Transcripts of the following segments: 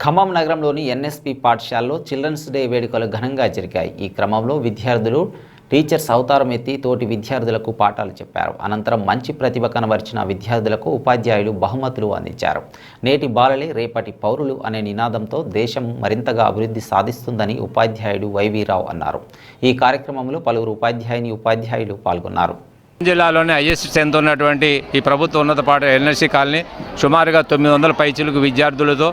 ఖమ్మం నగరంలోని ఎన్ఎస్పి పాఠశాలలో children's day వేడుకలు ఘనంగా జరిగాయి. ఈ క్రమంలో విద్యార్థులు టీచర్స్ అవతారం ఎత్తి తోటి విద్యార్థులకు పాఠాలు చెప్పారు. అనంతరం మంచి ప్రతిభ కనబరిచిన విద్యార్థులకు ఉపాధ్యాయులు బహుమతులు అందించారు. నేటి బాలలే రేపటి పౌరులు అనే నినాదంతో దేశం మరింతగా అభివృద్ధి సాధిస్తుందని ఉపాధ్యాయుడు వైవీరావు అన్నారు. ఈ కార్యక్రమంలో పలువురు ఉపాధ్యాయులు పాల్గొన్నారు. జిల్లాలోని హైయెస్ట్ స్ట్రెంత్ ఉన్నటువంటి ఈ ప్రభుత్వ ఉన్నత పాఠశాల ఎన్ఎస్సి కాలనీ సుమారుగా 900 పైచిలుకు విద్యార్థులతో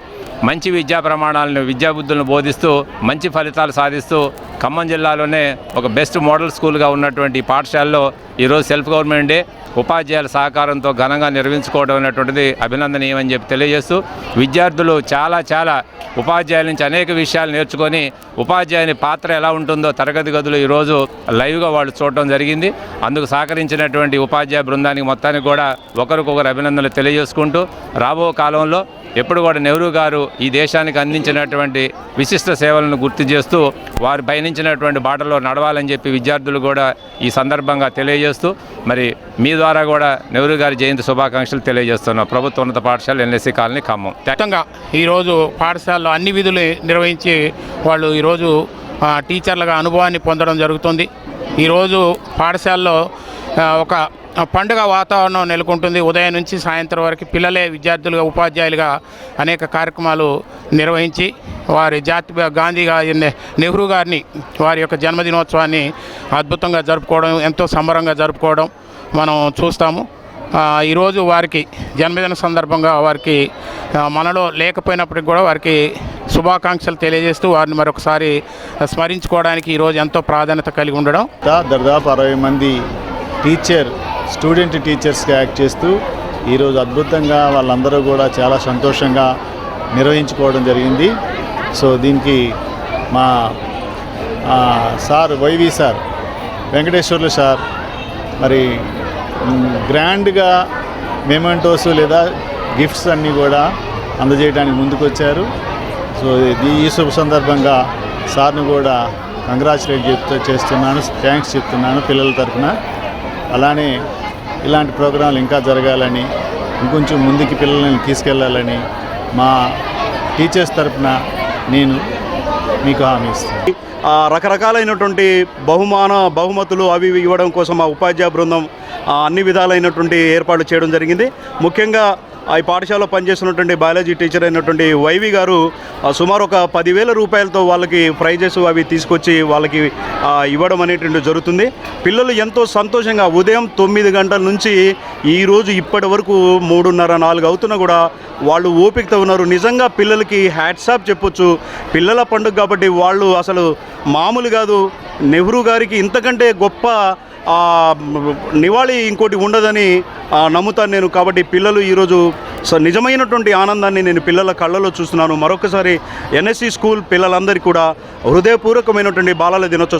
మంచి విద్యా ప్రమాణాలను విద్యాబుద్ధులను బోధిస్తూ మంచి ఫలితాలు సాధిస్తూ ఖమ్మం జిల్లాలోనే ఒక బెస్ట్ మోడల్ స్కూల్గా ఉన్నటువంటి పాఠశాలలో ఈరోజు సెల్ఫ్ గవర్నమెంట్ డే ఉపాధ్యాయుల సహకారంతో ఘనంగా నిర్వహించుకోవడం అనేటువంటిది అభినందనీయమని చెప్పి తెలియజేస్తూ విద్యార్థులు చాలా ఉపాధ్యాయుల నుంచి అనేక విషయాలు నేర్చుకొని ఉపాధ్యాయుని పాత్ర ఎలా ఉంటుందో తరగతి గదులు ఈరోజు లైవ్గా వాళ్ళు చూడటం జరిగింది. అందుకు సహకరించినటువంటి ఉపాధ్యాయ బృందానికి మొత్తానికి కూడా ఒకరికొకరు అభినందనలు తెలియజేసుకుంటూ రాబో కాలంలో ఎప్పుడు కూడా నెహ్రూ గారు ఈ దేశానికి అందించినటువంటి విశిష్ట సేవలను గుర్తు చేస్తూ వారు పయనించినటువంటి బాటలో నడవాలని చెప్పి విద్యార్థులు కూడా ఈ సందర్భంగా తెలియజేస్తూ మరి మీ ద్వారా కూడా నెహ్రూ గారి జయంతి శుభాకాంక్షలు తెలియజేస్తున్నాం. ప్రభుత్వ ఉన్నత పాఠశాల ఎన్ఎస్సి కాలనీ ఖమ్మం. మొత్తంగా ఈరోజు పాఠశాలలో అన్ని విధులు నిర్వహించి వాళ్ళు ఈరోజు టీచర్లుగా అనుభవాన్ని పొందడం జరుగుతుంది. ఈరోజు పాఠశాలలో ఒక పండుగ వాతావరణం నెలకొంటుంది. ఉదయం నుంచి సాయంత్రం వరకు పిల్లలే విద్యార్థులుగా ఉపాధ్యాయులుగా అనేక కార్యక్రమాలు నిర్వహించి వారి జాతీయ నెహ్రూ గారిని వారి యొక్క జన్మదినోత్సవాన్ని అద్భుతంగా జరుపుకోవడం, ఎంతో సంబరంగా జరుపుకోవడం మనం చూస్తాము. ఈరోజు వారికి జన్మదిన సందర్భంగా వారికి మనలో లేకపోయినప్పటికీ కూడా వారికి శుభాకాంక్షలు తెలియజేస్తూ వారిని మరొకసారి స్మరించుకోవడానికి ఈరోజు ఎంతో ప్రాధాన్యత కలిగి ఉండడం. దాదాపు 60 మంది స్టూడెంట్ టీచర్స్గా యాక్ట్ చేస్తూ ఈరోజు అద్భుతంగా వాళ్ళందరూ కూడా చాలా సంతోషంగా నిర్వహించుకోవడం జరిగింది. సో దీనికి మా sir Y V sir Venkateswarlu sir మరి గ్రాండ్గా మెమెంటోస్ లేదా గిఫ్ట్స్ అన్నీ కూడా అందజేయడానికి ముందుకొచ్చారు. సో ఈ శుభ సందర్భంగా సార్ని కూడా కంగ్రాచులేట్ చేస్తున్నాను, థ్యాంక్స్ చెప్తున్నాను పిల్లల తరఫున. అలానే ఇలాంటి ప్రోగ్రాంలు ఇంకా జరగాలని, ఇంకొంచెం ముందుకి పిల్లల్ని తీసుకెళ్లాలని మా టీచర్స్ తరఫున నేను మీకు హామీ ఇస్తాను. రకరకాలైనటువంటి బహుమతులు అవి ఇవ్వడం కోసం మా ఉపాధ్యాయ బృందం అన్ని విధాలైనటువంటి ఏర్పాట్లు చేయడం జరిగింది. ముఖ్యంగా ఈ పాఠశాలలో పనిచేస్తున్నటువంటి బయాలజీ టీచర్ అయినటువంటి వైవి గారు సుమారు ఒక 10,000 రూపాయలతో వాళ్ళకి ప్రైజెస్ అవి తీసుకొచ్చి వాళ్ళకి ఇవ్వడం అనేటువంటి జరుగుతుంది. పిల్లలు ఎంతో సంతోషంగా ఉదయం 9 గంటల నుంచి ఈరోజు ఇప్పటి వరకు 3:30-4 అవుతున్నా కూడా వాళ్ళు ఓపికతో ఉన్నారు. నిజంగా పిల్లలకి హ్యాట్సాప్ చెప్పొచ్చు. పిల్లల పండుగ కాబట్టి వాళ్ళు అసలు మామూలు కాదు. నెహ్రూ గారికి ఇంతకంటే గొప్ప నివాళి ఇంకోటి ఉండదని నమ్ముతాను నేను. కాబట్టి పిల్లలు ఈరోజు నిజమైనటువంటి ఆనందాన్ని నేను పిల్లల కళ్ళలో చూస్తున్నాను. మరొకసారి ఎన్ఎస్సి స్కూల్ పిల్లలందరికీ కూడా హృదయపూర్వకమైనటువంటి బాలల దినోత్సవ